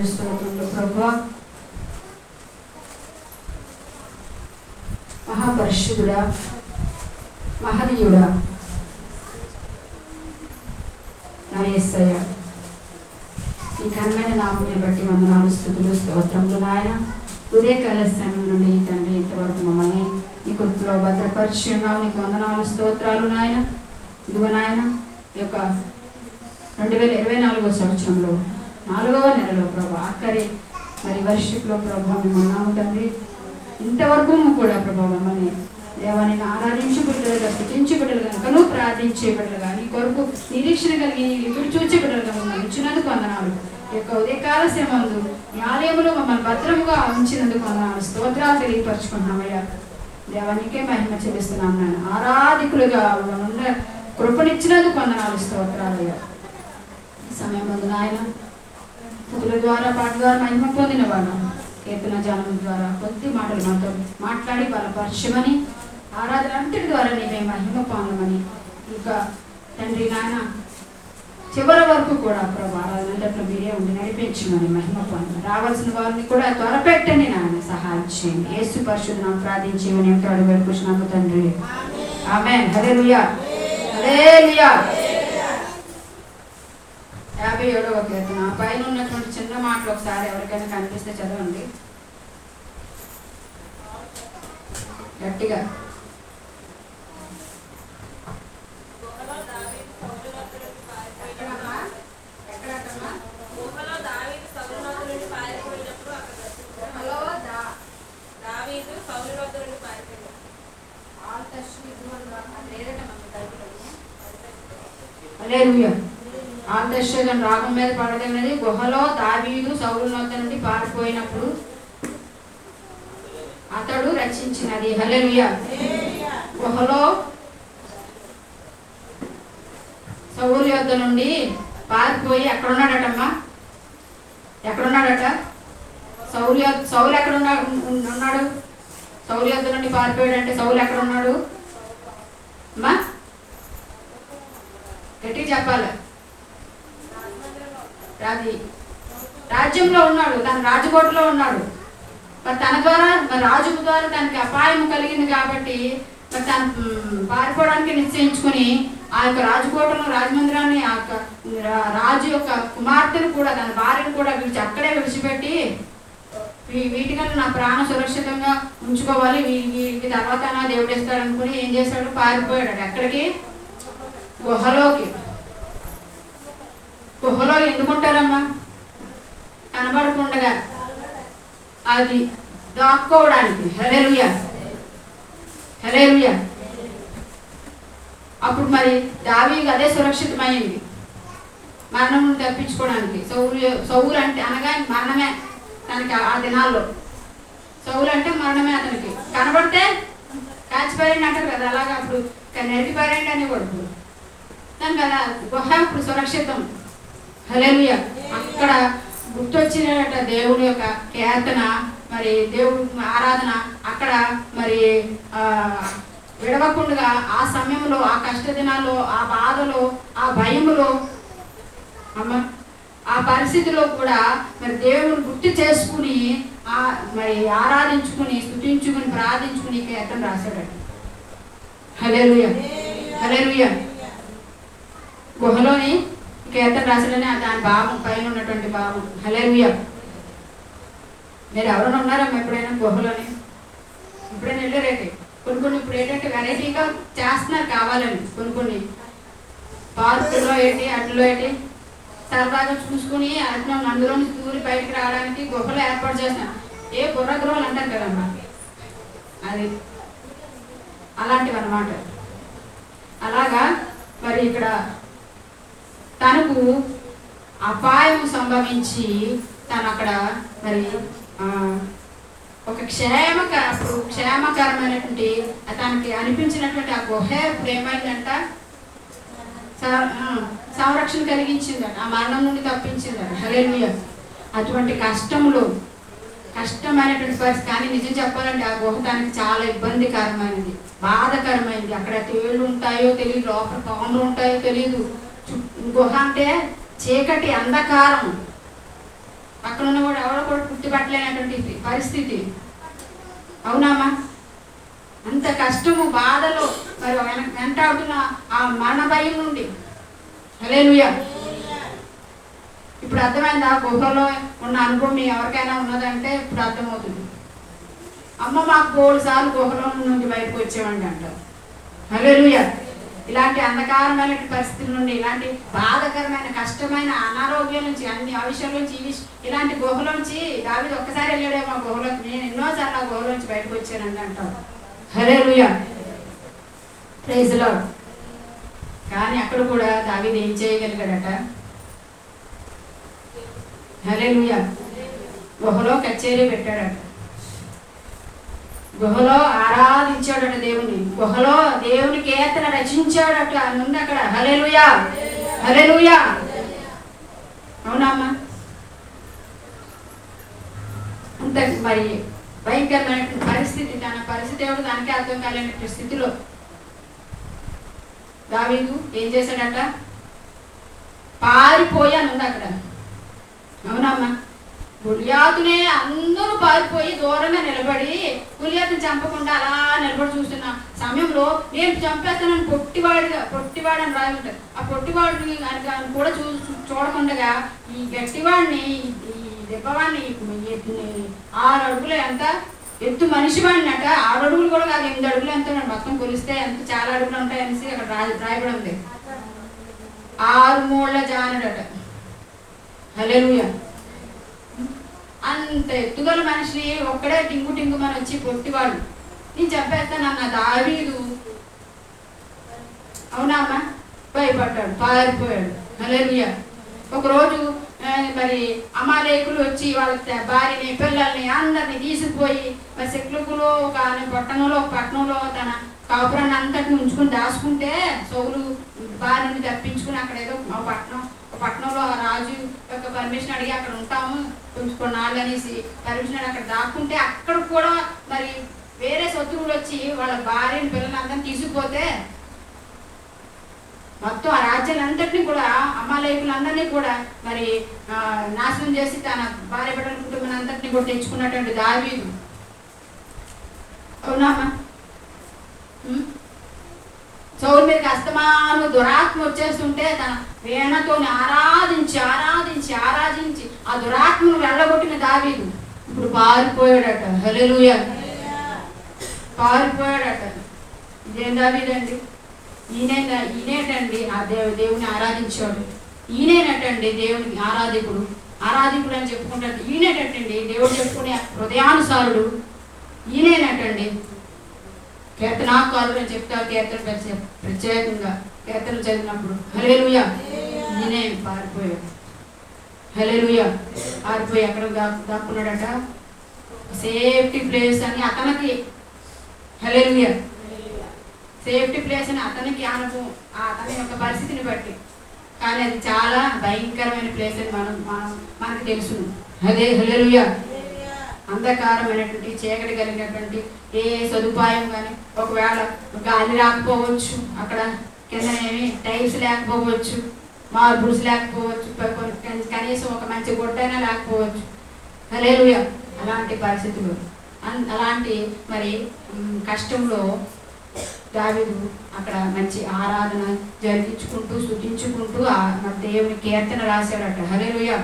స్తోత్రములు ప్రభువా. మహాపరిశుద్ధుడా, మహనీయుడా నా యేసయ్య, ఈ ఘనమైన నామమును బట్టి వందనాలు, స్తుతులు, స్తోత్రములు నాయన. ఉదయకాల సమయం నుండి తండ్రి ఇంతవరకు మమ్మల్ని నీ కృపలో భద్రపరిచి ఉన్నావు. నీకు వందనాలు, స్తోత్రాలు నాయన. ఇదిగో నాయన, ఈ యొక్క 2024 సంవత్సరంలో 4వ నెలలో ప్రభు ఆఖరి వర్షిప్లో ప్రభావ మేము ఉన్నాము తండ్రి. ఇంతవరకు కూడా ప్రభావ మమ్మల్ని దేవాన్ని ఆరాధించే బిడ్డలుగా, స్థుతించే బిడ్డలుగా, కను ప్రార్థించే బిడ్డలుగా, నీ కొరకు నిరీక్షణ కలిగి ఎదురు చూచే బిడ్డలుగా మమ్మల్ని ఇచ్చినందుకు వందనాలు. ఈ యొక్క ఉదయకాల సమయంలో నీ ఆలయంలో మమ్మల్ని భద్రముగా ఉంచినందుకు వందనాలు, స్తోత్రాలు తెలియపరచుకుంటున్నామయ్యా. దేవానికే మహిమ చెల్లిస్తున్నాం నాయన. ఆరాధికులుగా మమ్మల్ని కృపనిచ్చినందుకు వందనాలు, స్తోత్రాలయ్యా. ఈ సమయం ముందు నాయన స్థుతుల ద్వారా, పాట ద్వారా మహిమ పొందిన వాడు కీర్తన జానం ద్వారా కొద్ది మాటలు మాతో మాట్లాడి బలపరచమని, ఆరాధన అంతటి ద్వారా నీవే మహిమ పొందమని, ఇంకా తండ్రి నాయన చివరి వరకు కూడా ప్రభు ఆరాధనలో మీరే ఉండి నడిపించమని మహిమ పొందమని, రావాల్సిన వారిని కూడా త్వరపెట్టండి నాయన, సహాయం చేయండి. యేసు పరిశుద్ధ ప్రార్థించేమని ఎంతో అడుగుతున్నాము తండ్రి. ఆమేన్. హల్లెలూయా, హల్లెలూయా. 57వ కీర్తన పైన ఉన్నటువంటి చిన్న మాటలు ఒకసారి ఎవరికైనా కనిపిస్తే చదవండి గట్టిగా. హల్లెలూయా. ఆంధ్రశేఖన్ రాగం మీద పడదన్నది, గుహలో దావీదు సౌలు నొద్ద నుండి పారిపోయినప్పుడు అతడు రచించినది. హల్లెలూయా. గుహలో సౌలు యొద్ద నుండి పారిపోయి ఎక్కడున్నాడటమ్మా? ఎక్కడున్నాడట? సౌలు ఎక్కడున్నాడు? సౌలు యొద్ద నుండి పారిపోయాడు అంటే సౌలు ఎక్కడున్నాడు అమ్మా? గట్టిగా చెప్పాలి. రాజ్యంలో ఉన్నాడు, తన రాజకోటలో ఉన్నాడు. మరి తన ద్వారా, మరి రాజు ద్వారా తనకి అపాయం కలిగింది కాబట్టి మరి తను పారిపోవడానికి నిశ్చయించుకుని ఆ యొక్క రాజకోటను, రాజమందిరాన్ని, ఆ యొక్క రాజు యొక్క కుమార్తెను కూడా, తన భార్యను కూడా అక్కడే విడిచిపెట్టి వీటికన్నా నా ప్రాణం సురక్షితంగా ఉంచుకోవాలి, వీటి తర్వాత నా దేవుడు ఇస్తాడు అనుకుని ఏం చేశాడు? పారిపోయాడు. ఎక్కడికి? గుహలోకి. గుహలో ఎందుకుంటారమ్మా? కనబడకుండగా అది దాక్కోవడానికి. హల్లెలూయా, హల్లెలూయా. అప్పుడు మరి దావీదు అదే సురక్షితమైంది, మరణం నుండి తప్పించుకోవడానికి. సౌలు అంటే అనగా మరణమే తనకి ఆ దినాల్లో. సౌలు అంటే మరణమే అతనికి. కనబడితే కాచిపారండి అంటారు కదా, అలాగా అప్పుడు నరికిపారండి అని కొడుకు దాని కదా. గుహ ఇప్పుడు సురక్షితం. హల్లెలూయా. అక్కడ గుర్తొచ్చినట దేవుడి యొక్క కీర్తన, మరి దేవుడి ఆరాధన అక్కడ మరి విడవకుండా ఆ సమయంలో, ఆ కష్ట దినాల్లో, ఆ బాధలో, ఆ భయములో, ఆ పరిస్థితిలో కూడా మరి దేవుని గుర్తు చేసుకుని మరి ఆరాధించుకుని, స్తుతించుకుని, ప్రార్థించుకుని కీర్తన రాశాడట. హల్లెలూయా, హల్లెలూయా. గుహలోని కీర్తన రాశాడని దాని భావం, పైన ఉన్నటువంటి భావం. హల్లెలూయా. మీరు ఎవరైనా ఉన్నారమ్మా ఎప్పుడైనా గుహలోని? ఎప్పుడైనా వెళ్ళారైతే? కొన్ని ఇప్పుడు ఏంటంటే వెరైటీగా చేస్తున్నారు కావాలని. కొన్ని పార్కుల్లో ఏంటి, అట్లో ఏంటి సరదాగా చూసుకుని అందులో దూరి బయటకు రావడానికి గుహలు ఏర్పాటు చేస్తున్నారు. ఏ బుర్ర గృహాలు అంటారు కదమ్మా, అది అలాంటివి అన్నమాట. అలాగా మరి ఇక్కడ తనకు అపాయం సంభవించి తను అక్కడ మరి ఒక క్షేమకరమైనటువంటి తనకి అనిపించినటువంటి ఆ గుహ ఇప్పుడు ఏమైందంట? సంరక్షణ కలిగించిందట, ఆ మరణం నుండి తప్పించిందట. హల్లెలూయా. అటువంటి కష్టమైనటువంటి పరిస్థితి. కానీ నిజం చెప్పాలంటే ఆ గుహ తనకి చాలా ఇబ్బందికరమైనది, బాధకరమైనది. అక్కడ తేళ్ళు ఉంటాయో తెలియదు, లోపల పాములు ఉంటాయో తెలియదు. గుహ అంటే చీకటి, అంధకారం. పక్కన ఉన్న కూడా ఎవరో కూడా గుర్తుపట్టలేనటువంటి పరిస్థితి. అవునామా? అంత కష్టము బాధలు మరి వెంటాడుతున్న ఆ మరణ భయం నుండి. హల్లెలూయా. ఇప్పుడు అర్థమైంది. ఆ గుహలో ఉన్న అనుభవం ఎవరికైనా ఉన్నదంటే ఇప్పుడు అర్థమవుతుంది. అమ్మ మాకు 3 సార్లు గుహలో నుండి బయటకు వచ్చేవాడి అంటారు. హల్లెలూయా. ఇలాంటి అంధకారమైన పరిస్థితుల నుండి, ఇలాంటి బాధకరమైన కష్టమైన అనారోగ్యం నుంచి, అన్ని ఆవిషయాల నుంచి, ఇలాంటి గుహలోంచి దావీదు ఒక్కసారి వెళ్ళాడేమో గుహలోకి. నేను ఎన్నోసార్లు ఆ గుహలోంచి బయటకు వచ్చానండి అంటారు. హల్లెలూయా. Praise lord. కానీ అక్కడ కూడా దావీదు ఏం చేయగలిగాడట? హల్లెలూయా. గుహలో కచేరీ పెట్టాడట. గుహలో ఆరాధించాడట దేవుని. గుహలో దేవుని కీర్తన రచించాడట. ముందు అక్కడ. హల్లెలూయా, హల్లెలూయా. అవునమ్మా? అంత మరి భయంకరమైన పరిస్థితి, తన పరిస్థితి ఏమిటో దానికే అర్థం కాలేని స్థితిలో దావీదు ఏం చేశాడట? పారిపోయాను ఉంది అక్కడ. అవునమ్మా? గుళ్యాతునే అందరూ పారిపోయి దూరంగా నిలబడి గుళ్యాతుని చంపకుండా అలా నిలబడి చూస్తున్న సమయంలో నేను చంపేస్తానని పొట్టివాడని రాయి ఉంటాడు. ఆ పొట్టివాడిని కూడా చూడకుండా ఈ గట్టివాడిని, ఈ దెబ్బవాడిని 6 అడుగులు ఎంత ఎత్తు మనిషి వాడిని అట. 6 అడుగులు కూడా కాదు, 8 అడుగులు ఎంత మొత్తం కొలిస్తే ఎంత చాలా అడుగులు ఉంటాయి అనేసి అక్కడ రాయబడి ఉంది. 6 మూళ్ళ జానడట. హల్లెలూయా. అంత ఎత్తుగల మనిషి ఒక్కడే టింగు టింగుమని వచ్చి పొట్టివాడు నేను చంపేస్తానన్న దావీదు అవునామా భయపడ్డాడు, పారిపోయాడు. హల్లెలూయా. ఒకరోజు మరి అమాలేకులు వచ్చి వాళ్ళ భార్యని పిల్లల్ని అందరినీ తీసుకుపోయి మరి సెక్లుకులో కానీ పట్టణంలో తన కాపురాన్ని అంతటిని ఉంచుకుని దాచుకుంటే సౌలు భార్యని తప్పించుకుని అక్కడ ఏదో పట్టణంలో రాజు యొక్క పర్మిషన్ అడిగి అక్కడ ఉంటాము కొంచెం నాళ్ళు అనేసి పర్మిషన్ అక్కడ దాక్కుంటే అక్కడ కూడా మరి వేరే శత్రువులు వచ్చి వాళ్ళ భార్యని పిల్లలందరినీ తీసుకుపోతే మొత్తం ఆ రాజ్యాలంతటినీ కూడా అమాలేకులందరినీ కూడా మరి నాశనం చేసి తన భార్య బిడ్డల కుటుంబాన్ని అంతటినీ కూడా తెచ్చుకున్నటువంటి దావీదు. అవునామా? సౌలు మీదకి అస్తమాను దురాత్మ వచ్చేస్తుంటే తన వీణతో ఆరాధించి ఆ దురాత్మను వెళ్ళగొట్టిన దావీదు ఇప్పుడు పారిపోయాడట. హల్లెలూయా. పారిపోయాడట. ఇదేం దావీదండి? ఈయనేటండి ఆ దేవుని ఆరాధించాడు. ఈయనేనటండి దేవుని ఆరాధికుడు అని చెప్పుకుంటాడు. ఈయనేటండి దేవుడు చెప్పుకునే హృదయానుసారుడు. ఈయనేనటండి కీర్తనాకారుడు అని చెప్తారు. కీర్తన ప్రత్యేకంగా కీర్తనలు చదివినప్పుడు. హల్లెలూయా. ఈయనే పారిపోయాడు. హల్లెలూయా. పారిపోయి ఎక్కడ దాక్కున్నాడట? సేఫ్టీ ప్లేస్ అని అతనికి. హల్లెలూయా. సేఫ్టీ ప్లేస్ అని అతనికి అనుభవం, అతని యొక్క పరిస్థితిని బట్టి. కానీ అది చాలా భయంకరమైన ప్లేస్ అని మనకు తెలుసు. అదే హల్లెలూయా. అంధకారమైనటువంటి చీకటి కలిగినటువంటి ఏ సదుపాయం కానీ, ఒకవేళ గాలి రాకపోవచ్చు, అక్కడ కింద ఏమి టైల్స్ లేకపోవచ్చు, మార్బుల్స్ లేకపోవచ్చు, కనీసం ఒక మంచి గుడ్డైనా లేకపోవచ్చు. హల్లెలూయా. అలాంటి పరిస్థితులు, అలాంటి మరి కష్టంలో దావీదు అక్కడ మంచి ఆరాధన జరిగించుకుంటూ స్తుతించుకుంటూ దేవుని కీర్తన రాశాడట. హల్లెలూయా.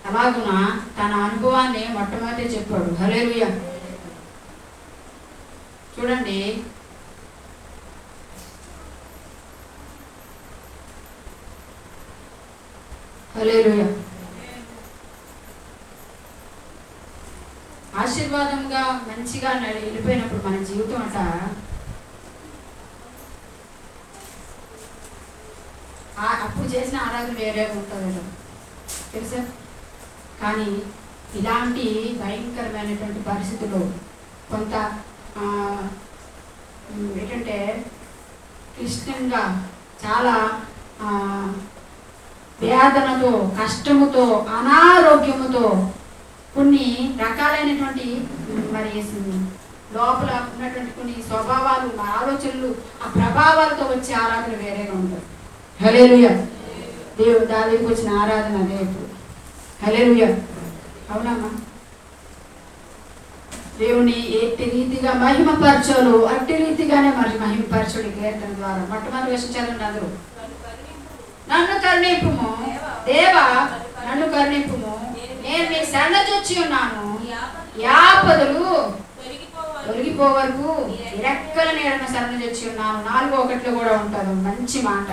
అలాగున తన అనుభవాన్ని మొట్టమొదటి చెప్పాడు. హల్లెలూయా. చూడండి, హల్లెలూయా. ఆశీర్వాదంగా మంచిగా వెళ్ళిపోయినప్పుడు మన జీవితం అంట అప్పుడు చేసిన ఆరాధన వేరే ఉంటుంది తెలుసా. కానీ ఇలాంటి భయంకరమైనటువంటి పరిస్థితుల్లో కొంత ఏంటంటే క్లిష్టంగా చాలా వేదనతో, కష్టముతో, అనారోగ్యముతో కొన్ని రకాలైనటువంటి మరి లోపల ఉన్నటువంటి కొన్ని స్వభావాలు, ఆలోచనలు, ఆ ప్రభావాలతో వచ్చే ఆరాధన వేరేగా ఉంటుంది. హల్లెలూయా. దావీదుకు వచ్చిన ఆరాధన అదే ఇప్పుడు. హల్లెలూయా. అవునమ్మా. దేవుని ఎట్టి రీతిగా మహిమపరచాలో అట్టి రీతిగానే మరి మహిమపరచుడి కీర్తన ద్వారా. మొట్టమొదటి విషయం చదవండి అందరూ. నన్ను కరుణింపుము దేవా, నన్ను కరుణింపుము, నేను నీ సన్నజొచ్చి ఉన్నాను. యాపదలు తొలగిపో వరకు రెక్కల నీడను సన్నజొచ్చి ఉన్నాను. 4:1 కూడా ఉంటారు. మంచి మాట.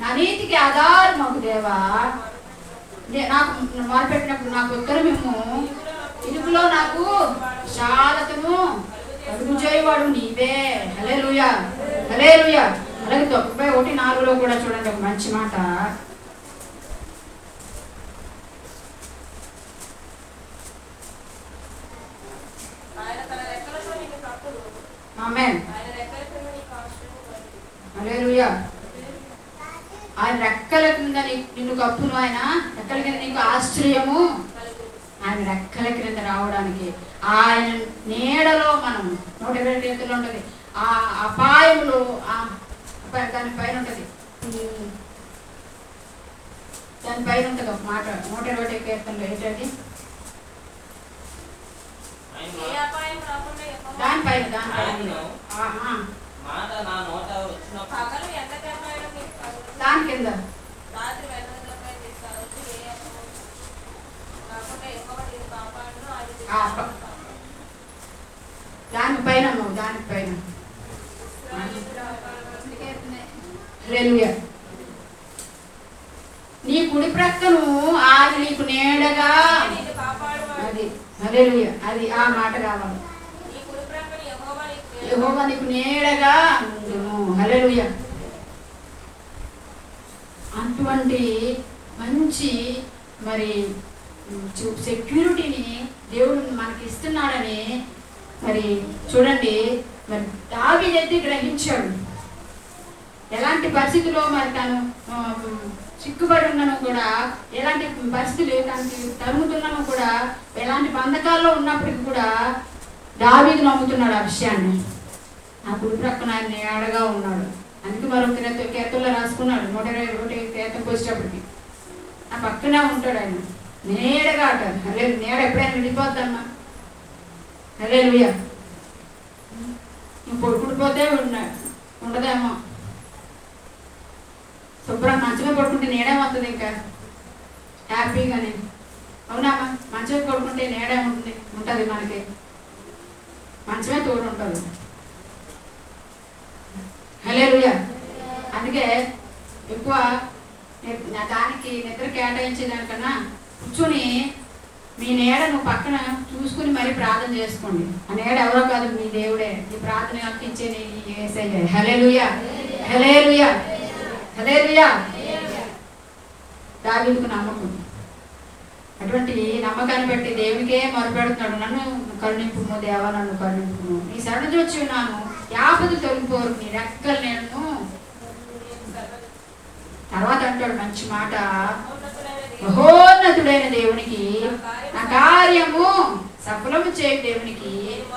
నా నీతికి ఆధారమగు దేవా, నాకు మొరపెట్టినప్పుడు నాకు ఉత్తరమిమ్ము. ఇరుకులో నాకు శాలతను కలుగు చేయవాడు నీవే. హల్లెలూయా, హల్లెలూయా. అలాగే 91:4 కూడా చూడండి ఒక మంచి మాట. ఆమేన్. హల్లెలూయా. ఆయన రెక్కల కింద నిన్ను కప్పును. ఆయన రెక్కల కింద నీకు ఆశ్చర్యము. ఆయన రెక్కల క్రింద రావడానికి, ఆయన నీడలో మనం 120 ఉంటుంది. ఆ అపాయములు దాని పైన ఉంటుంది. దానిపైన ఉంటుంది ఒక మాట 120 కీర్తనలో. ఏంటది? దానిపైన దాని కింద దానిపైన దానిపైన. హల్లెలూయా. నీ కుడి ప్రక్కను అది నీకు నీడగా. అది హల్లెలూయా. అది ఆ మాట కావాలి. యెహోవా నీకు నీడగా. హల్లెలూయా. అటువంటి మంచి మరి సెక్యూరిటీని దేవుడు మనకి ఇస్తున్నాడని మరి చూడండి. మరి దావీదు గ్రహించాడు. ఎలాంటి పరిస్థితుల్లో మరి తను చిక్కుబడి ఉన్నాను కూడా, ఎలాంటి పరిస్థితులు తనకి తరుముతున్నాను కూడా, ఎలాంటి బంధకాల్లో ఉన్నప్పటికీ కూడా దావీదు నమ్ముతున్నాడు ఆ విషయాన్ని. నా కుడి ప్రక్కన ఆయన నీడగా ఉన్నాడు. అందుకే మరొక కీర్తనలో రాసుకున్నాడు 121 కీర్తనకు వచ్చేటప్పటికి నా పక్కనే ఉంటాడు ఆయన నీడగా అంటారు. అదే నీడ ఎప్పుడైనా విడిపోద్దమ్మా. హల్లెలూయా. నువ్వు పడుకుండిపోతే ఉండదేమో. శుభ్రం మంచమే పడుకుంటే నీడేమవుతుంది ఇంకా హ్యాపీగానే. అవునామా? మంచమే పడుకుంటే నీడేముంటుంది? ఉంటుంది మనకి. మంచమే తోడు ఉంటుంది. హల్లెలూయా. అందుకే ఎక్కువ దానికి నిద్ర కేటాయించేదానికన్నా కూర్చొని మీ నీడ నువ్వు పక్కన చూసుకుని మరీ ప్రార్థన చేసుకోండి. ఆ నీడ ఎవరో కాదు, మీ దేవుడే. ఈ ప్రార్థన అర్పించే యేసయ్య. హల్లెలూయా, హల్లెలూయా, హల్లెలూయా. దావీదుకు నమ్మకం. అటువంటి నమ్మకాన్ని బట్టి దేవునికే మొరపెడుతున్నాడు. నన్ను కరుణింపుము దేవా, నన్ను కరుణింపుము. నీ శరణు వచ్చి ఉన్నాను. యాపదు తొలగిపోరు నీ రెక్కల నేను. తర్వాత అంటాడు మంచి మాట. మహోన్నతుడైన దేవునికి నా కార్యము సఫలము చేయ దేవునికి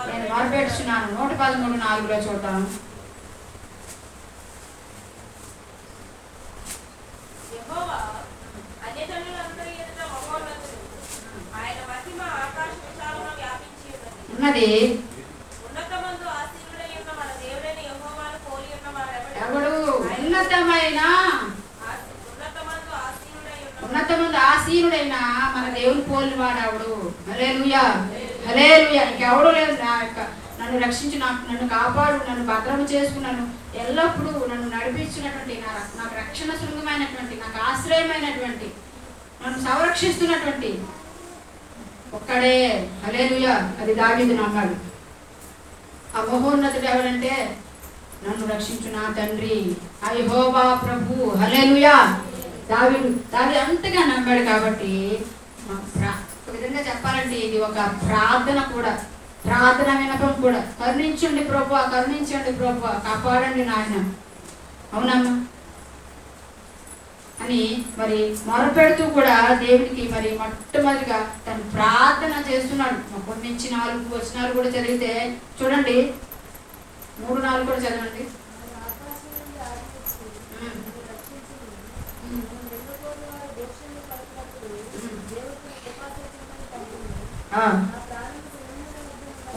నేను మొరపెడుచున్నాను. 113:4 చూద్దాం. ఉన్నది ఎవడు ఉన్నతమందు ఆసీనుడైన మన దేవుని పోలిన వాడెవడు? హల్లెలూయా, హల్లెలూయా. ఇంకెవడూ లేదు. నన్ను రక్షించి నన్ను కాపాడు, నన్ను భద్రము చేసుకున్నాను, ఎల్లప్పుడూ నన్ను నడిపించినటువంటి, నాకు రక్షణ శృంగమైనటువంటి, నాకు ఆశ్రయమైనటువంటి, నన్ను సంరక్షిస్తున్నటువంటి ఒక్కడే. హల్లెలూయా. అది దావీదు నమ్మాడు. ఆ మహోన్నతుడు ఎవరంటే నన్ను రక్షించు నా తండ్రి, ఆ యెహోవా ప్రభు. హల్లెలూయా. దావీదు అంతగా నమ్మాడు. కాబట్టి ఒక విధంగా చెప్పాలంటే ఇది ఒక ప్రార్థన కూడా, ప్రార్థన వినపం కూడా. కరుణించండి ప్రభువా, కరుణించండి ప్రభువా, కాపాడండి నాయన. అవునమ్మా అని మరి మొరపెడుతూ కూడా దేవునికి మరి మొట్టమొదటిగా తను ప్రార్థన చేస్తున్నాడు. అప్పటి నుంచి 4 వచనాలు కూడా చదివితే చూడండి, 3-4 కూడా చదవండి.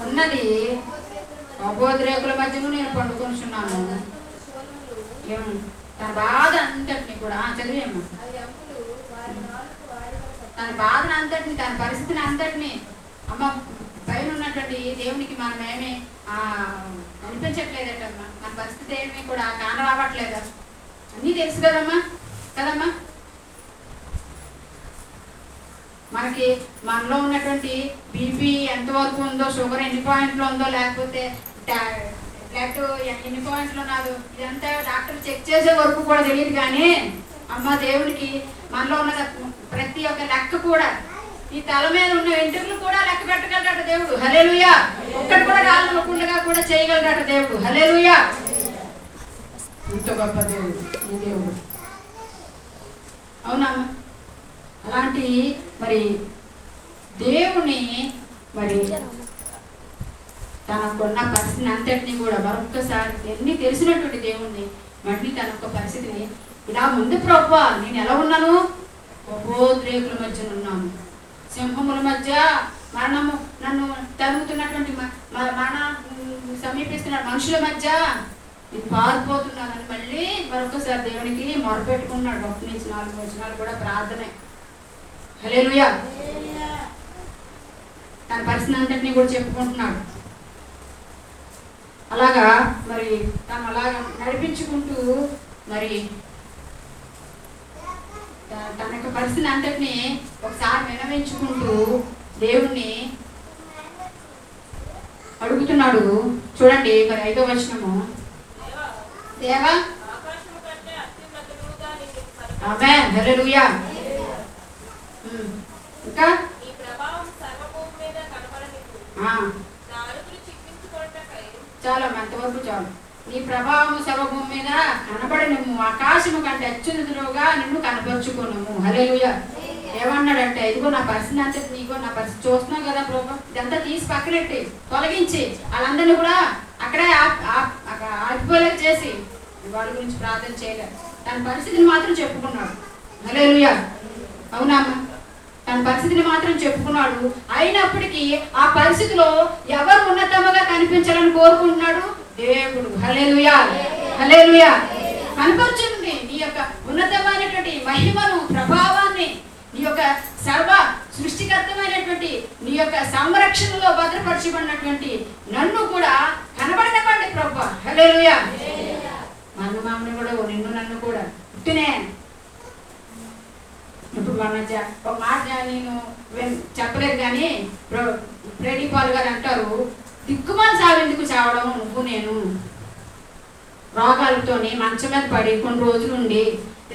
ఉన్నది అబోద్రేకుల మధ్యను నేను పండుకొనిచున్నాను. తన బాధ అంతటిని కూడా చదివేమ్మా, తన బాధను అంతటిని, తన పరిస్థితిని అంతటిని అమ్మ పైన ఉన్నటువంటి దేవునికి మనమేమి కనిపించట్లేదటమ్మా, మన పరిస్థితి ఏమీ కూడా కానరావట్లేదా, అన్నీ తెలుసు కదమ్మా కదమ్మా. మనకి మనలో ఉన్నటువంటి బీపీ ఎంతవరకు ఉందో, షుగర్ ఎన్ని పాయింట్లో ఉందో, లేకపోతే బ్లడ్ ఎన్ని పాయింట్లు ఉన్నదో ఇదంతా డాక్టర్ చెక్ చేసే వరకు కూడా తెలియదు. కానీ అమ్మ దేవునికి మనలో ఉన్న ప్రతి ఒక్క లెక్క కూడా, ఈ తల మీద ఉన్న వెంట్రుకలు కూడా లెక్క పెట్టగలగట దేవుడు. హల్లెలూయా. ఒక్కటి కూడా కాలకుండా కూడా చేయగలగట దేవుడు. హల్లెలూయా. ఇంత గొప్ప దేవుడు ఈ దేవుడు. అవునా? అలాంటి మరి దేవుని మరి తనకున్న పరిస్థితిని అంతటినీ కూడా మరొక్కసారి ఎన్ని తెలిసినటువంటి దేవుణ్ణి మళ్ళీ తన యొక్క పరిస్థితిని ఇలా ముందు ప్రభువా నేను ఎలా ఉన్నాను, ఉపోద్రేకుల మధ్య ఉన్నాను, సింహముల మధ్య మరణము నన్ను తరుగుతున్నటువంటి మరణ సమీపిస్తున్న మనుషుల మధ్య నేను పారిపోతున్నానని మళ్ళీ మరొకసారి దేవునికి మొరపెట్టుకున్నాడు. 1 నుంచి 4 వచనాలు కూడా ప్రార్థనే. హల్లెలూయా. తన పరిస్థితి అంతటినీ కూడా చెప్పుకుంటున్నాడు. అలాగా మరి తను అలాగా నడిపించుకుంటూ మరి తన యొక్క పరిస్థితిని అంతటినీ ఒకసారి వినవించుకుంటూ దేవుణ్ణి అడుగుతున్నాడు. చూడండి మరి 5వ వచనము, దేవా ఆమేన్ హల్లెలూయా. ఇంకా చాలు అంతవరకు చాలు. నీ ప్రభావం సర్వభూమి మీద కనబడనిమ్ము, ఆకాశము కంటే అత్యున్నతులుగా నిన్ను కనపరుచుకున్నాము. హల్లెలూయా. ఏమన్నాడంటే ఇదిగో నా పరిస్థితి అంతే, నీకో నా పరిస్థితి చూస్తున్నావు కదా ప్రభు, ఇదంతా తీసి పక్కనెట్టి తొలగించి వాళ్ళందరినీ కూడా అక్కడే ఆగిపోలేక చేసి వాళ్ళ గురించి ప్రార్థన చేయలేదు. తన పరిస్థితిని మాత్రం చెప్పుకున్నాడు. హల్లెలూయా. అవునమ్మా. తన పరిస్థితిని మాత్రం చెప్పుకున్నాడు. అయినప్పటికీ ఆ పరిస్థితిలో ఎవరు ఉన్నతముగా కనిపించాలని కోరుకుంటున్నాడు దేవుడు. హల్లెలూయా హల్లెలూయా. కనపరచండి నీ యొక్క ఉన్నతమైనటువంటి మహిమను, ప్రభావాన్ని, నీ యొక్క సర్వ సృష్టికర్తమైనటువంటి నీ యొక్క సంరక్షణలో భద్రపరచబడినటువంటి నన్ను కూడా కనబడినవ్వండి ప్రభు. హల్లెలూయా. మమ్మల్ని కూడా నిన్ను నన్ను కూడా పుట్టినే. ఇప్పుడు మన ఒక మాట నేను చెప్పలేదు కానీ ప్రేడిపాల్ గారు అంటారు, దిక్కుమాలి చావెందుకు చావడం నువ్వు నేను, రోగాలతోని మంచం మీద పడి కొన్ని రోజులుండి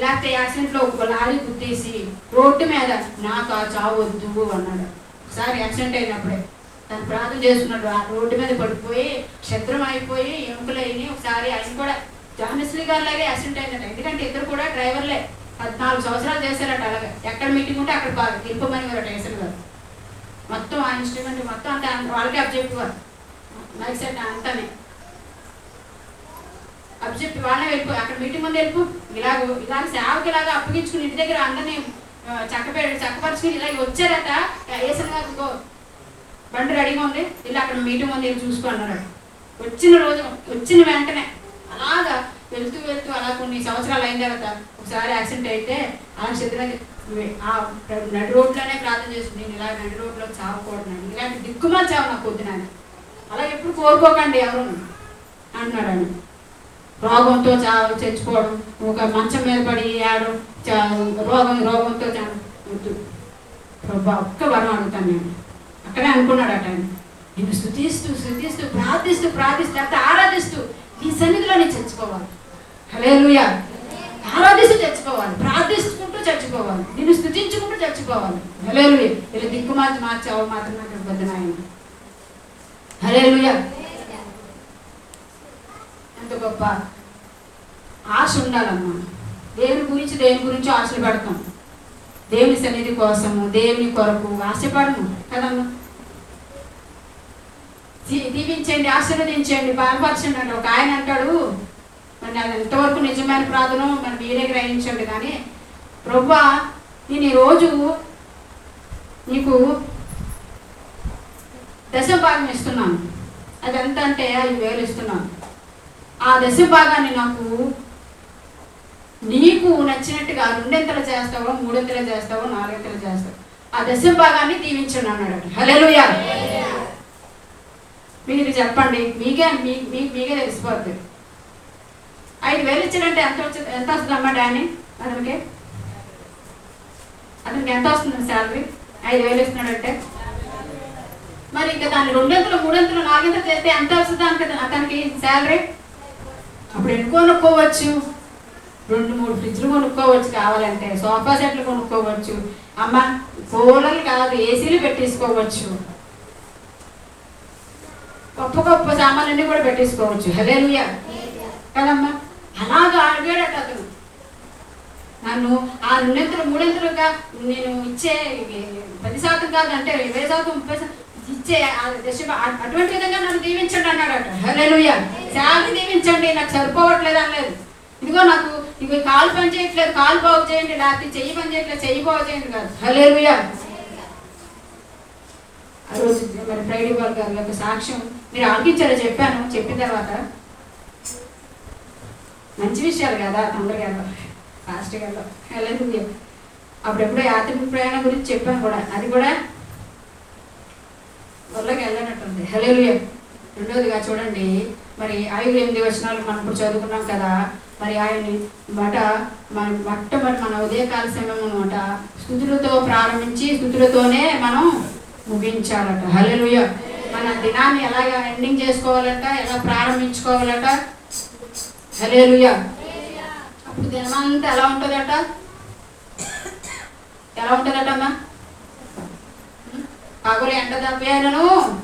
లేకపోతే యాక్సిడెంట్లో ఒక లారీ గుద్దేసి రోడ్డు మీద నాకు ఆ చావొద్దు అన్నాడు. ఒకసారి యాక్సిడెంట్ అయినప్పుడే తను ప్రార్థన చేస్తున్నాడు. ఆ రోడ్డు మీద పడిపోయి క్షత్రం అయిపోయి ఎముకలు అయినాయి. ఒకసారి ఆయన కూడా జానశ్రీ గారి లాగే యాక్సిడెంట్ అయిందట. ఎందుకంటే ఇద్దరు కూడా డ్రైవర్లే, 14 సంవత్సరాలు చేశారట. అలాగే ఎక్కడ మీటింగ్ ఉంటే అక్కడ వెళ్ళిపోమని వారట ఏసన్ గారు. మొత్తం ఆ ఇన్స్ట్రుమెంట్ మొత్తం అంతా వాళ్ళకే అబ్జెక్టివారు, మైక్ సెట్ అంతానే అబ్జెక్ట్ వాళ్ళే వెళ్ళిపోయి అక్కడ మీటింగ్ ముందు వెళ్ళిపో ఇలాగ సేవకి ఇలాగా అప్పగించుకుని ఇంటి దగ్గర అందరినీ చక్కపరుచుకుని ఇలాగ వచ్చారట. ఏసన్ గారు బండి రెడీగా ఉంది, ఇలా అక్కడ మీటింగ్ ఉంది చూసుకో అన్నారట. వచ్చిన రోజు వచ్చిన వెంటనే అలాగా వెళ్తూ అలా కొన్ని సంవత్సరాలు అయిన తర్వాత ఒకసారి యాక్సిడెంట్ అయితే ఆ నడి రోడ్లోనే ప్రార్థన చేస్తుంది, నేను ఇలా నడి రోడ్లో చావకూడదు, ఇలాంటి దిక్కుమాలి చావు నాకు వద్దు, అలా ఎప్పుడు కోరుకోకండి ఎవరు అంటున్నాడు. రోగంతో చచ్చిపోవడం, ఒక మంచం మీద పడి ఆడు రోగంతో వద్దు ప్రభా, ఒక్క వరం అడుగుతాను నేను. అక్కడే అనుకున్నాడట ఆయన. నేను స్తుతిస్తూ ప్రార్థిస్తూ అంత ఆరాధిస్తూ నీ సన్నిధిలో నేను చచ్చిపోవాలి. హల్లెలూయా. ఆరాధిస్తూ చచ్చిపోవాలి, ప్రార్థించుకుంటూ చచ్చిపోవాలి, నిన్ను స్తుతించుకుంటూ చచ్చిపోవాలి. హల్లెలూయా. ఇలా దిక్కుమార్చి మార్చావు మాత్రం నాకు బద్దనాయన. హల్లెలూయా. ఎంత గొప్ప ఆశ ఉండాలమ్మా. దేవుని గురించి ఆశలు పెడతాం. దేవుని సన్నిధి కోసము, దేవుని కొరకు ఆశపడము కదమ్మా. దీవించండి, ఆశీర్వదించండి, బలపరచండి అంటే ఒక ఆయన అంటాడు. మరి అది ఎంతవరకు నిజమైన ప్రార్థన మరి మీరే గ్రహించండి. కానీ ప్రభువా నేను ఈరోజు నీకు భాగం ఇస్తున్నాను. అది ఎంత అంటే 5,000 ఇస్తున్నాను. ఆ దశమ భాగాన్ని నాకు నీకు నచ్చినట్టుగా 2 చేస్తావో, 3 చేస్తావో, 4 చేస్తావు, ఆ దశమ భాగాన్ని దీవించండి అన్నాడు. హల్లెలూయా. మీరు చెప్పండి, మీకే తెలిసిపోద్ది. 5,000 ఇచ్చాడంటే ఎంత వస్తుందమ్మా డానీ? అతనికి ఎంత వస్తుంది శాలరీ? 5,000 ఇస్తున్నాడంటే మరి ఇంకా దాన్ని 2, 3, 4 చేస్తే ఎంత వస్తుంది అతనికి శాలరీ? అప్పుడు ఎన్ని కొనుక్కోవచ్చు? 2-3 ఫ్రిడ్జ్లు కొనుక్కోవచ్చు, కావాలంటే సోఫా సెట్లు కొనుక్కోవచ్చు, అమ్మ కూలర్లు కాదు ఏసీలు పెట్టేసుకోవచ్చు, గొప్ప సామాన్లన్నీ కూడా పెట్టేసుకోవచ్చు. హల్లెలూయా కదమ్మా. అలాగా అడిగాడట అతను. నన్ను ఆ 2, 3 నేను ఇచ్చే 10% కాదంటే 20%, 30% ఇచ్చే అటువంటి విధంగా నన్ను దీవించండి అన్నాడట. హల్లెలూయా. శాలరీ దీవించండి, నాకు సరిపోవట్లేదు అనలేదు. ఇదిగో కాలు పని చేయట్లేదు, కాలు బాగు చేయండి, లేకపోతే చెయ్యి పని చేయట్లేదు, చెయ్యి బాగు చేయండి కాదు. హల్లెలూయా. ఆ రోజు మరి ఫ్రైడే వాళ్ళ గారి యొక్క సాక్ష్యం మీరు ఆలకించారో చెప్పాను. చెప్పిన తర్వాత మంచి విషయాలు కదా, తొందరగా ఫాస్ట్గా హల్లెలూయా. అప్పుడెప్పుడో యాత్రిక ప్రయాణం గురించి చెప్పాను కూడా, అది కూడా వల్లకి వెళ్ళనట్టుంది. హల్లెలూయా. రెండోదిగా చూడండి, మరి 5-8 వచనాలు మనం ఇప్పుడు చదువుకున్నాం కదా. మరి ఆయన్ని మొట్టమొదటి మన ఉదయకాల సమయం అనమాట స్తుతులతో ప్రారంభించి స్తుతులతోనే మనం ముగించాలట. హల్లెలూయా. మన దినాన్ని ఎలాగ ఎండింగ్ చేసుకోవాలట, ఎలా ప్రారంభించుకోవాలట. హల్లెలూయా. అప్పుడు దినమంతా ఎలా ఉంటుందట? ఎలా ఉంటుందటమ్మా? పగలు ఎండ దెబ్బ అయినను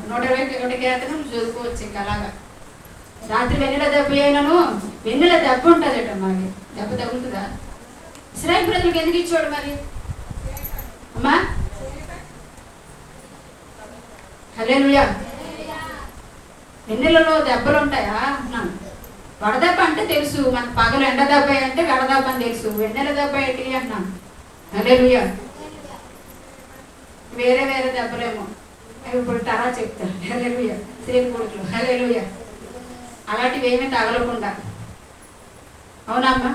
121 కీర్తనలు చదువుకోవచ్చు. ఇంకా అలాగా రాత్రి వెన్నెల దెబ్బ అయినను వెన్నెల దెబ్బ ఉంటుందట. మరి దెబ్బ తగులుతుందా? ఇశ్రాయేలు ప్రజలకు ఎందుకు ఇచ్చాడు మరి అమ్మా? హల్లెలూయా. వెన్నెలలో దెబ్బలు ఉంటాయా అంటున్నాను. వడదెబ్బ అంటే తెలుసు మనకు, పగలు ఎండ దెబ్బ అంటే వడదెబ్బ అని తెలుసు, వెన్నెల దెబ్బ ఏంటి అంటున్నాను. హల్లెలూయా. వేరే దెబ్బలేమో అవి ఇప్పుడు తరా చెప్తారు. హల్లెలూయా. స్త్రీల కొడుకులు. హల్లెలూయా. అలాంటివి ఏమీ తగలకుండా, అవునమ్మా,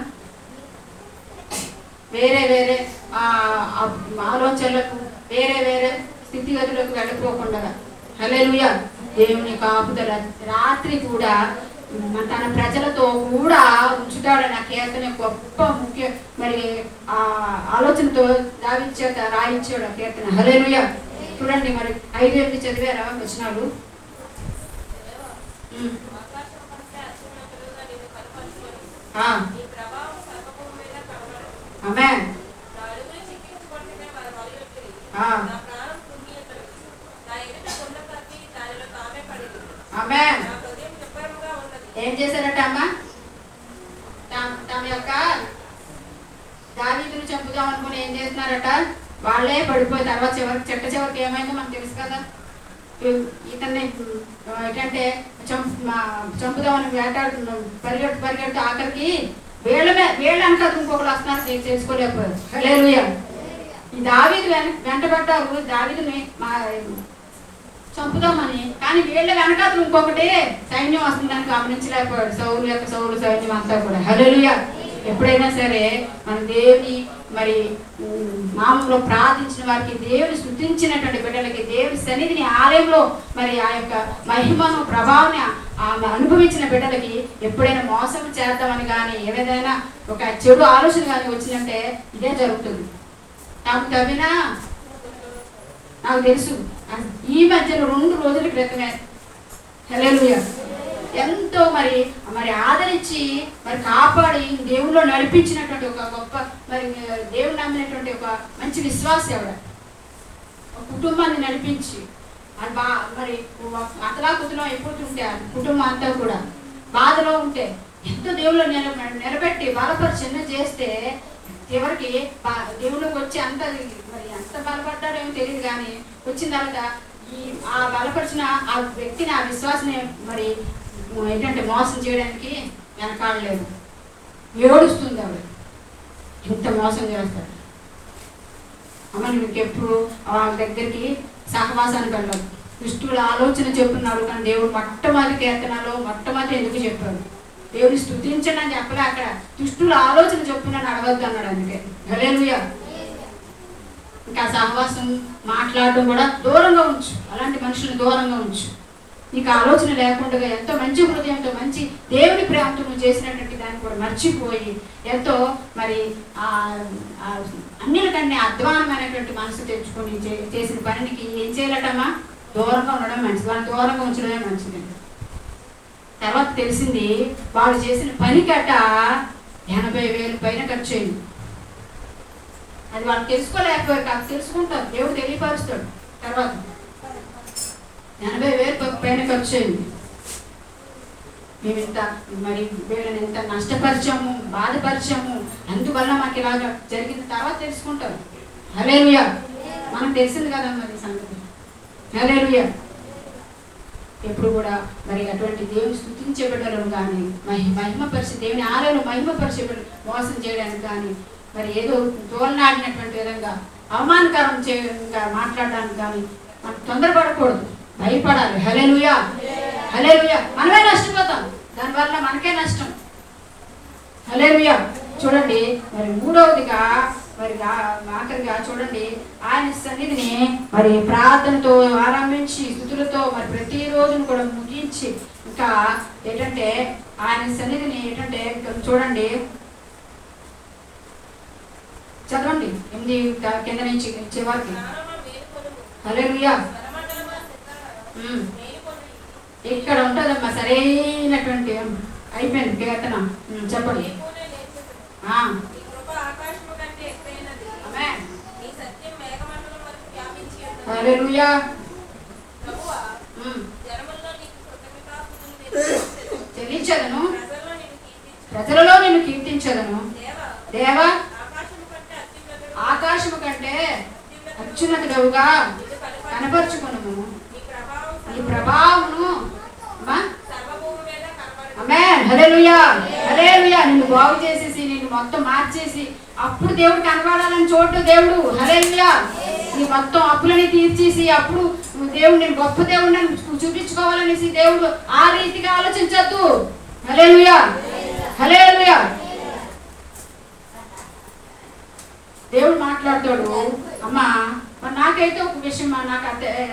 వేరే ఆలోచనలకు, వేరే స్థితిగతులకు వెళ్ళిపోకుండా. హల్లెలూయా. దేవుని కాపుదల రాత్రి కూడా తన ప్రజలతో కూడా ఉంచుతాడని ఆ కీర్తన గొప్ప ముఖ్య మరి ఆ ఆలోచనతో దావిచేత రాయించాడు ఆ కీర్తన. హల్లెలూయా. చూడండి, మరి 5-8 చదివారా వచనాలు? ఆమేన్. ఆమేన్. ఏం చేశారట అమ్మా? తమ యొక్క దావీదును చంపుదాం అనుకుని ఏం చేస్తున్నారట? వాళ్ళే పడిపోయి తర్వాత చివరికి ఏమైందో మనకు తెలుసు కదా. ఇతన్ని ఏంటంటే చంపుదామని వేటాడుతున్నాం, పరిగెడుతూ ఆఖరికి వీళ్ళ అంటారు ఇంకొకరు వస్తున్నారు, చేసుకోలేకపోయారు. హల్లెలూయా. ఈ దావీదు వెంటబడ్డారు దావీదుని చంపుదామని, కానీ వీళ్ళ వెనకాతలు ఇంకొకటి సైన్యం వస్తుందని గమనించలేకపోయాడు సౌలు సైన్యం అంతా కూడా. హల్లెలూయా. ఎప్పుడైనా సరే మన దేవుని మరి నామంలో ప్రార్థించిన వారికి, దేవుని స్తుతించినటువంటి బిడ్డలకి, దేవుని సన్నిధిని ఆలయంలో మరి ఆ యొక్క మహిమను ప్రభావాన్ని అనుభవించిన బిడ్డలకి ఎప్పుడైనా మోసం చేద్దామని కానీ, ఏదైనా ఒక చెడు ఆలోచన కానీ వచ్చిందంటే ఇదే జరుగుతుంది. నాకు తెలుసు, ఈ మధ్యలో 2 రోజుల క్రితమే హల్లెలూయా ఎంతో మరి ఆదరించి మరి కాపాడి దేవుల్లో నడిపించినటువంటి ఒక గొప్ప మరి దేవుడు నమ్మినటువంటి ఒక మంచి విశ్వాస ఎవడ కుటుంబాన్ని నడిపించి మరి అతలాకుతలం అయిపోతుంటే కుటుంబం అంతా కూడా బాధలో ఉంటే ఎంతో దేవుళ్ళు నిలబెట్టి బలపరిచిన చేస్తే చివరికి దేవుళ్ళకి వచ్చి మరి ఎంత బలపడ్డాడేమో తెలియదు, కానీ వచ్చిన తర్వాత ఆ బలపరిచిన ఆ వ్యక్తిని, ఆ విశ్వాసాన్ని మరి ఏంటంటే మోసం చేయడానికి వెనకాడలేదు. ఏడుస్తుంది ఆవిడ, ఇంత మోసం చేస్తాడు. అమ్మ మీకు ఎప్పుడు వాళ్ళ దగ్గరికి సహవాసానికి వెళ్ళదు, దుష్టుల ఆలోచన చెప్తున్నాడు, కానీ దేవుడు మొట్టమొదటి కీర్తనలో మొట్టమొదటి ఎందుకు చెప్పాడు? దేవుని స్తుతించండి అని చెప్పలే, అక్కడ దుష్టుల ఆలోచన చెప్పున్నాను అడగద్దు అన్నాడు. అందుకే హల్లెలూయా. ఇంకా సహవాసం మాట్లాడడం కూడా దూరంగా ఉంచు, అలాంటి మనుషులు దూరంగా ఉంచు. నీకు ఆలోచన లేకుండా ఎంతో మంచి హృదయంతో మంచి దేవుని ప్రేమతో నువ్వు చేసినటువంటి దాన్ని కూడా మర్చిపోయి ఎంతో మరి అన్నిటికన్నా అధ్వానమైనటువంటి మనసు తెచ్చుకొని చేసిన పనికి ఏం చేయాలటమ్మా? దూరంగా ఉండడం మంచిది, వాళ్ళని దూరంగా ఉంచడమే మంచిది. తర్వాత తెలిసింది వాళ్ళు చేసిన పనికట 80,000 పైన ఖర్చు అయింది. అది వాళ్ళు తెలుసుకోలేకపోయారు, కాదు తెలుసుకుంటారు, దేవుడు తెలియపరుస్తాడు. తర్వాత 80,000 పైన ఖర్చు అయింది. మేము ఇంత మరి వీళ్ళని ఎంత నష్టపరిచాము, బాధపరిచాము, అందువల్ల మాకు ఇలాగా జరిగిన తర్వాత తెలుసుకుంటారు. హల్లెలూయా. మనకు తెలిసింది కదా మరి సంగతి. హల్లెలూయా. ఎప్పుడు కూడా మరి అటువంటి దేవుని స్తుతించే బిడ్డలను కానీ మహిమపరిచి దేవుని ఆలయంలో మహిమపరిచే బిడ్డలు మోసం చేయడానికి కానీ మరి ఏదో తోలనాడినటువంటి విధంగా అవమానకరంగా మాట్లాడడానికి కానీ మనం తొందరపడకూడదు, భయపడాలి. హల్లెలూయా. హల్లెలూయా. మనమే నష్టపోతాం, దానివల్ల మనకే నష్టం. హల్లెలూయా. చూడండి మరి మూడవదిగా మరి ఆఖరిగా చూడండి, ఆయన సన్నిధిని మరి ప్రార్థనతో ఆరంభించి స్తుతులతో మరి ప్రతిరోజును కూడా ముగించి ఇంకా ఏంటంటే ఆయన సన్నిధిని ఏంటంటే చూడండి, చదవండి 8 కింద నుంచి చివరికి. హల్లెలూయా. ఇక్కడ ఉంటుందమ్మా సరైనటువంటి అయిపోయింది కీర్తన. చెప్పండి. హల్లెలూయా. చెల్లించదను, ప్రజలలో నేను కీర్తించదను. దేవా, ఆకాశము కంటే అత్యున్నతుడవుగా కనపరుచుకును ఈ ప్రభావమును. ఆమేన్. హల్లెలూయా. హల్లెలూయా. నిన్ను బాగు చేసేసి నిన్ను మొత్తం మార్చేసి అప్పుడు దేవుడు కనబడాలని చోటు దేవుడు. హల్లెలూయా. నీ మొత్తం అప్పులని తీర్చేసి అప్పుడు దేవుడు నేను గొప్ప దేవుడిని చూపించుకోవాలనేసి దేవుడు ఆ రీతిగా ఆలోచించద్దు. హల్లెలూయా. హల్లెలూయా. దేవుడు మాట్లాడతాడు. అమ్మా మరి నాకైతే ఒక విషయం నాకు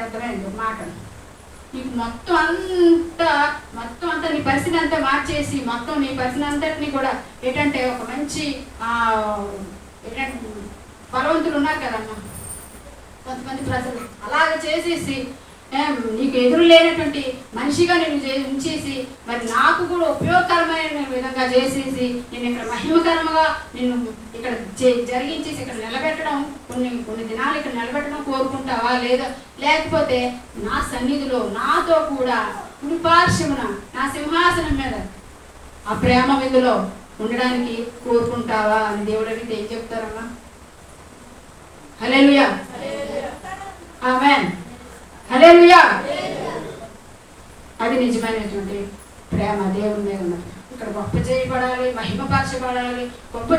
అర్థమైంది మాట. నీకు మొత్తం అంతా నీ పరిస్థితి అంతా మార్చేసి మొత్తం నీ పరిస్థితి అంతటినీ కూడా ఏంటంటే ఒక మంచి ఏంటంటే బలవంతులు ఉన్నారు కదమ్మా కొంతమంది ప్రజలు, అలాగ చేసేసి నీకు ఎదురు లేనటువంటి మనిషిగా నేను ఉంచేసి మరి నాకు కూడా ఉపయోగకరమైన విధంగా చేసేసి నేను ఇక్కడ మహిమకరంగా నిన్ను ఇక్కడ జరిగించేసి ఇక్కడ నిలబెట్టడం, కొన్ని దినాలు ఇక్కడ నిలబెట్టడం కోరుకుంటావా? లేదా లేకపోతే నా సన్నిధిలో నాతో కూడా కుడిపార్శ్వమున నా సింహాసనం మీద ఆ ప్రేమ విందులో ఉండడానికి కోరుకుంటావా అని దేవుడు అడిగితే ఏం చెప్తారమ్మా? హల్లెలూయా. ఆమేన్. హల్లెలూయా. అది నిజమైనటువంటి ప్రేమ దేవుని మీద ఉన్నది. ఇక్కడ గొప్ప చేయబడాలి, మహిమపరచబడాలి, గొప్ప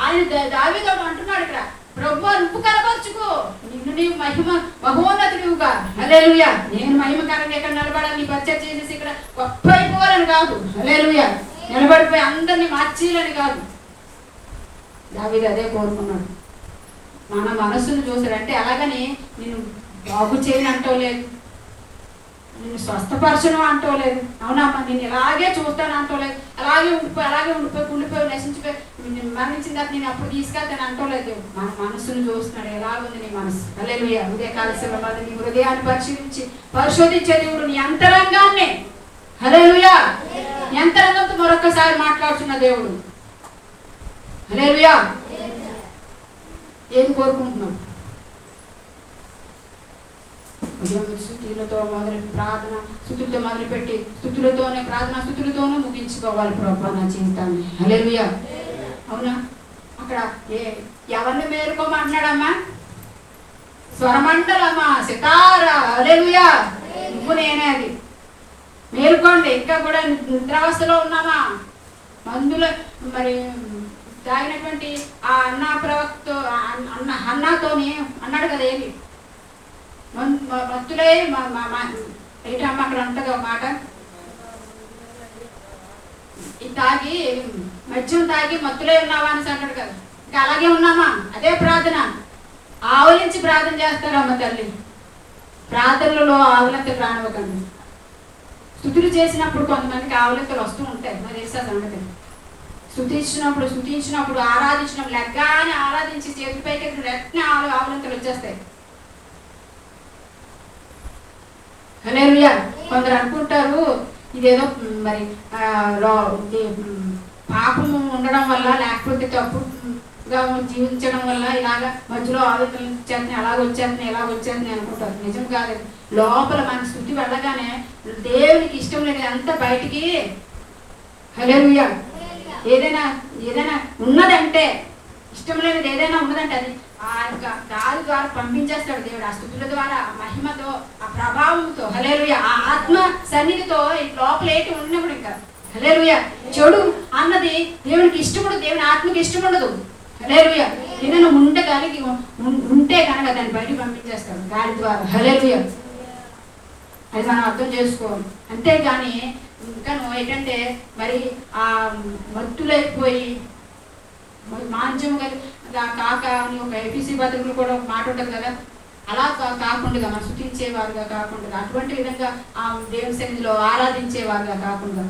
ఆయన దావీదు అంటున్నాడు ఇక్కడ, ప్రభువా నువ్వు కనపరుచుకో, నిన్ను నీవు మహోన్నతుడివిగా. హల్లెలూయా. నేను మహిమకరంగా ఇక్కడ నిలబడాలి, నీ పరిచయం చేసేసి ఇక్కడ గొప్ప అయిపోవాలని కాదు. హల్లెలూయా. నిలబడిపోయి అందరినీ మార్చేయాలని కాదు. దావీదు అదే కోరుకున్నాడు. మన మనస్సును చూసాడంటే అలాగని నేను బాగు చేయని అంటోలేదు, నేను స్వస్థపరచను అంటోలేదు, అవునమ్మా నేను ఇలాగే చూస్తాను అంటోలేదు, అలాగే ఉండిపోయి నశించిపోయి మరణించిన తర్వాత నేను అప్పుడు తీసుకెళ్తాను అంటోలేదు. మన మనస్సును చూస్తున్నాడు, ఎలాగుంది నీ మనసు. హల్లెలూయా. ఉదయకాల సమయంలో నీ హృదయాన్ని పరిశోధించే దేవుడు నీ అంతరంగాన్ని. హల్లెలూయా. నీ అంతరంగంతో మరొకసారి మాట్లాడుతున్న దేవుడు. హల్లెలూయా. ఏది కోరుకుంటున్నావు? ఉదయం స్తుతులతో ప్రార్థన, స్తుతులతో మొదలుపెట్టి స్తుతులతోనే ప్రార్థన, స్తుతులతోనే ముగించుకోవాలి ప్రభువా నా జీవితాన్ని. హల్లెలూయా. అవునా? అక్కడ ఎవరిని మేలుకోమంటున్నాడమ్మా? స్వరమండలమ్మా, సితారా. హల్లెలూయా. నువ్వు నేనే అది. మేలుకోండి. ఇంకా కూడా నిద్రావస్థలో ఉన్నామా? మందులో మరి తాగినటువంటి ఆ అన్నా ప్రవక్త అన్నాతోని అన్నాడు కదా, ఏమి మత్తులై ఏంటమ్మా అక్కడ ఉంటుంది ఒక మాట, తాగి మద్యం తాగి మత్తులై ఉన్నావా అని అంటాడు కదా. ఇంకా అలాగే ఉన్నామా? అదే ప్రార్థన. ఆవులించి ప్రార్థన చేస్తారమ్మ తల్లి. ప్రార్థనలలో ఆవులెత్తలు రానివ్వకండి. స్తుతులు చేసినప్పుడు కొంతమందికి ఆవులెత్తలు వస్తూ ఉంటాయి, మరి తెలుసా సంగతి. స్తుతించినప్పుడు ఆరాధించినప్పుడు లెగ్గానే ఆరాధించి చేతుల పైకి వెంటనే ఆవులెత్తలు వచ్చేస్తాయి. హల్లెలూయా. కొందరు అనుకుంటారు ఇదేదో మరి పాపము ఉండడం వల్ల లేకపోతే తప్పుగా జీవించడం వల్ల ఇలాగ మధ్యలో ఆలోచనలు వచ్చేస్తున్నాయి, వచ్చేస్తున్నాయి అనుకుంటారు. నిజం కాదు. లోపల మన స్థుతి వెళ్ళగానే దేవునికి ఇష్టం లేని అంతా బయటికి. హల్లెలూయా. ఏదైనా ఉన్నదంటే, ఇష్టం లేనిది ఏదైనా ఉన్నదంటే అది ఆ యొక్క గాలి ద్వారా పంపించేస్తాడు దేవుడు. ఆ స్థుతుల ద్వారా, ఆ మహిమతో, ఆ ప్రభావంతో, హల్లెలూయా, ఆ ఆత్మ సన్నిధితో లోపల ఏంటి ఉన్నప్పుడు ఇంకా హల్లెలూయా. చెడు అన్నది దేవునికి ఇష్టముండదు, దేవుని ఆత్మకి ఇష్టముండదు. హల్లెలూయా. ఏదైనా ఉంటే కనుక దాన్ని బయట పంపించేస్తాడు గాలి ద్వారా. హల్లెలూయా. అది మనం అర్థం చేసుకోవాలి. అంతేగాని ఇంకా ఏంటంటే మరి ఆ మత్తులైపోయి మాంద్యం కాక అని ఒక ఎపిసి బతుకులు కూడా ఒక మాట ఉంటుంది కదా, అలా కాకుండా మనం శుతించేవారుగా కాకుండా, అటువంటి విధంగా ఆ దేవుని సన్నిధిలో ఆరాధించేవారుగా కాకుండా,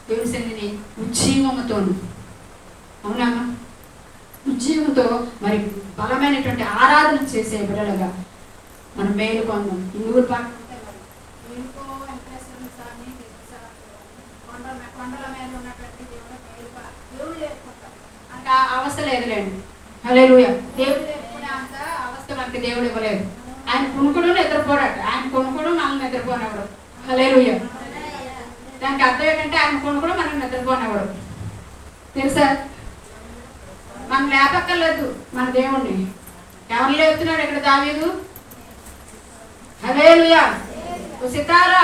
దేవుని సన్నిధిని ఉజ్జీవముతో, అవునమ్మా, ఉజ్జీవంతో మరి బలమైనటువంటి ఆరాధన చేసే బిడ్డలుగా మనం మేలు పొందాం. ఇందుకు కొండల మీద ఉన్నటువంటి దేవుడు లేకపోతాం అంత అవస్థ లేదులేండి. హల్లెలూయా. దేవుడు లేకపోతే అంత అవస్థ మనకి దేవుడు ఇవ్వలేదు. ఆయన కొనుక్కుడు నిద్రపోడట, ఆయన కొనుక్కుడు మనల్ని నిద్రపోనివ్వడు. హల్లెలూయా. దానికి అర్థం ఏంటంటే ఆయన కొనుక్కుడు మనం నిద్రపోనివ్వడు. తెలుసా? మనం లేపక్కర్లేదు మన దేవుణ్ణి. ఎవరు లేపుతున్నాడు ఇక్కడ? దావీదు. హల్లెలూయా. సితారా,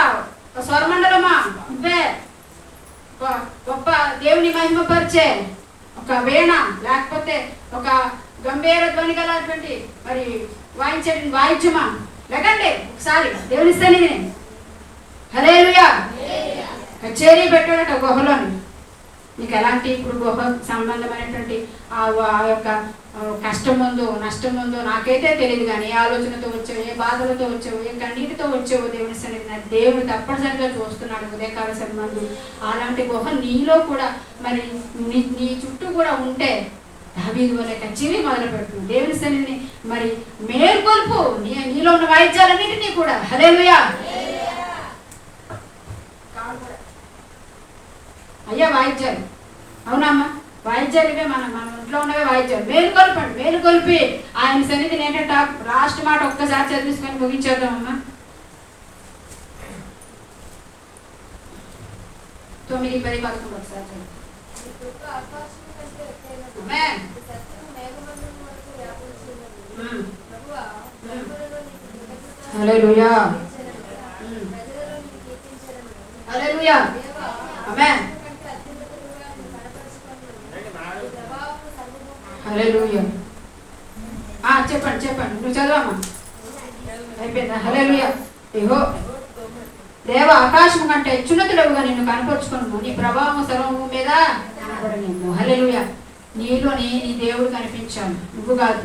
స్వరమండలమా, నువ్వే గొప్ప దేవుని మహిమపరిచే ఒక వీణ, లేకపోతే ఒక గంభీర ధ్వని గలటువంటి మరి వాయిద్యమా, లేకండి ఒకసారి దేవుని సన్నిధిని. హల్లెలూయా. కచేరీ పెట్టాడట గుహలోని. నీకు ఎలాంటి ఇప్పుడు గుహ సంబంధమైనటువంటి ఆ యొక్క కష్టం ఉందో నష్టం ఉందో నాకైతే తెలియదు, కానీ ఏ ఆలోచనతో వచ్చావు, ఏ బాధలతో వచ్చావు, ఏ కన్నీటితో వచ్చావు దేవుని సన్నిధిని దేవుడు తప్పనిసరిగా చూస్తున్నాడు ఉదయకాల సన్మందు. అలాంటి గుహ నీలో కూడా మరి నీ చుట్టూ కూడా ఉంటే దావీదు వలె కచేరీ మొదలు పెడుతుంది దేవుని సన్నిధిని మరి మేల్కొల్పు. నీలో ఉన్న వాయిద్యాలన్నింటినీ కూడా. హల్లెలూయా. అయ్యా వాయిద్యాలు, అవునమ్మా, వాయిద్యాలు ఇవే. మన ఇంట్లో ఉన్నవే వాయిద్యాలు. మేలుకొల్పండి. మేలుకొల్పి ఆయన సన్నిధిని ఏంటంటే లాస్ట్ మాట ఒక్కసారి చదివించుకొని ముగించేద్దామమ్మా. 9, 10, 11 ఒకసారి చదువు. హల్లెలూయా. హల్లెలూయా. ఆమేన్. హల్లెలూయా. చెప్పండి నువ్వు చదవమ్మా. అయిపోయిందా? హల్లెలూయా. ఏహో దేవ, ఆకాశం కంటే అత్యున్నతుడవుగా నిన్ను కనపరుచుకున్నాము, నీ ప్రభావం సర్వము మీద కనపడలేము. హల్లెలూయా. నీలోని నీ దేవుడు కనిపించాలి, నువ్వు కాదు.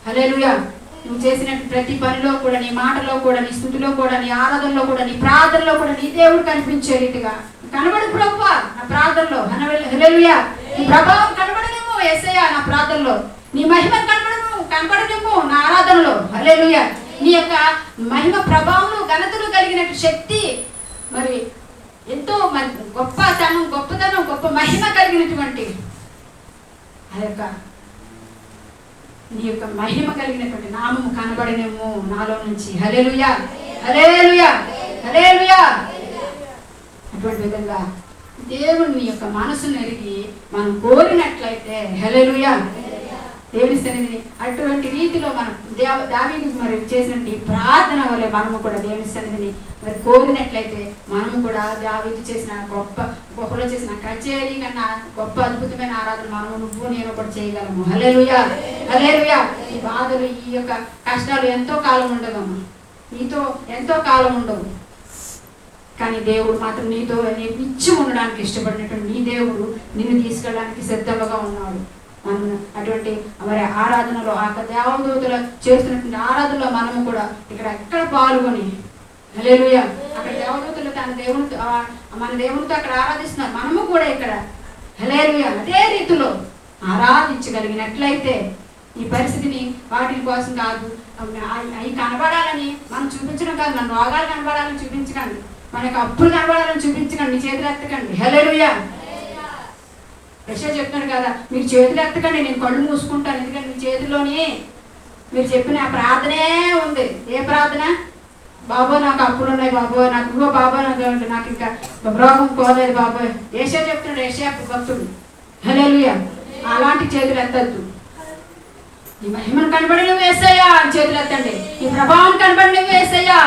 హల్లెలూయా. నువ్వు చేసిన ప్రతి పనిలో కూడా, నీ మాటలో కూడా, నీ స్థుతిలో కూడా, నీ ఆరాధనలో కూడా, నీ ప్రార్థనలో కూడా నీ దేవుడు కనిపించే రీతిగా కనబడు ప్రభువా నా ప్రార్థనలో. హల్లెలూయా. నీ ప్రభావం కనబడనేమో యేసయ్యా నా ప్రార్థనలో, నీ మహిమ కనబడనేమో నా ఆరాధనలో. హల్లెలూయా. నీ యొక్క మహిమ ప్రభావం ఘనతలు కలిగిన శక్తి మరి ఎంతో మరి గొప్పతనం గొప్ప మహిమ కలిగినటువంటి ఆ యొక్క నీ యొక్క మహిమ కలిగినటువంటి నామము కనబడనేమో నాలో నుంచి. హల్లెలూయా. హల్లెలూయా. హల్లెలూయా. అటువంటి విధంగా దేవుని యొక్క మనసును ఎరిగి మనం కోరినట్లయితే, హల్లెలూయా, దేవుని సన్నిధిని అటువంటి రీతిలో మనం దావీదు మరి చేసినటువంటి ప్రార్థన వల్ల మనము కూడా దేవుని సన్నిధిని మరి కోరినట్లయితే మనము కూడా దావీదు చేసిన గొప్పలో చేసిన కచేరీ కన్నా గొప్ప అద్భుతమైన ఆరాధన మనము నువ్వు నేను కూడా చేయగలము. హల్లెలూయా, హల్లెలూయా. ఈ బాధలు, ఈ యొక్క కష్టాలు ఎంతో కాలం ఉండదమ్మా, నీతో ఎంతో కాలం ఉండవు. కానీ దేవుడు మాత్రం నీతో నిత్యం ఉండడానికి ఇష్టపడినటువంటి నీ దేవుడు నిన్ను తీసుకెళ్ళడానికి సిద్ధంగా ఉన్నాడు. మనం అటువంటి మరి ఆరాధనలో ఆ దేవదూతలు చేస్తున్నటువంటి ఆరాధనలో మనము కూడా ఎక్కడ పాల్గొని హల్లెలూయా అక్కడ దేవదూతలు మన దేవునితో అక్కడ ఆరాధిస్తున్నారు. మనము కూడా ఇక్కడ హల్లెలూయా అదే రీతిలో ఆరాధించగలిగినట్లయితే ఈ పరిస్థితిని వాటి కోసం కాదు, అవి కనబడాలని మనం చూపించడం కాదు, మన రోగాలు కనబడాలని చూపించకండి, మనకు అప్పులు కనబడాలని చూపించకండి, చేతులు ఎత్తకండి. హల్లెలూయా. యెషయా చెప్తున్నాడు కదా, మీరు చేతులు ఎత్తకండి, నేను కళ్ళు మూసుకుంటాను. ఎందుకంటే మీ చేతిలోనే మీరు చెప్పిన ప్రార్థనే ఉంది. ఏ ప్రార్థన? బాబోయ్ నాకు అప్పులు ఉన్నాయి, బాబోయ్ నాకు ఇవ్వ, బాబోయ్ నాకు ఇంకా రోగం పోలేదు బాబోయ్. యెషయా చెప్తున్నాడు, యెషయా భక్తుడు. హల్లెలూయా. అలాంటి చేతులు ఎత్తద్దు. నీ మహిమను కనబడి నువ్వు యేసయ్యా అని చేతులు ఎత్తండి. నీ ప్రభావం కనబడి నువ్వు యేసయ్యా.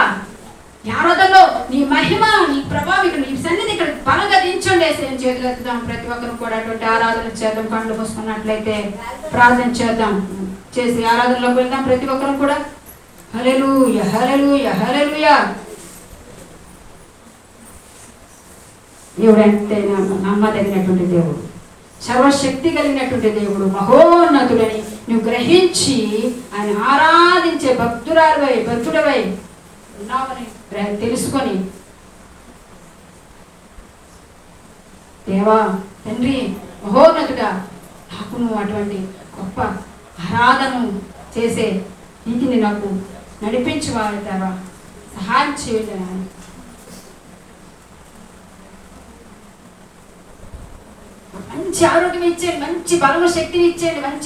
ఆరాధనలో నీ మహిమ, నీ ప్రభావం ఇక్కడ నీ సన్నిధి ఇక్కడ బలంగా దించండి వేసేయం. చేతులు ఎత్తుదాం. ప్రతి ఒక్కరు కూడా అటువంటి ఆరాధన చేద్దాం. కళ్ళు మూసుకున్నట్లయితే ప్రార్థన చేద్దాం. చేసి ఆరాధనలోకి వెళ్దాం ప్రతి ఒక్కరు కూడా. హల్లెలూయా, హల్లెలూయా, హల్లెలూయా. దేవుడు అంటే నమ్మదగినటువంటి దేవుడు, సర్వశక్తి కలిగినటువంటి దేవుడు, మహోన్నతుడని నువ్వు గ్రహించి ఆయన ఆరాధించే భక్తుడవై ఉన్నావని తెలుసుకొని, దేవా తండ్రి మహోన్నతుడా నాకు నువ్వు అటువంటి గొప్ప ఆరాధన చేసే నీతిని నాకు నడిపించి వాడతావా, సహాయం చేయలేదా. మంచి ఆరోగ్యం ఇచ్చేయండి, మంచి బలము శక్తిని ఇచ్చేయండి, మంచి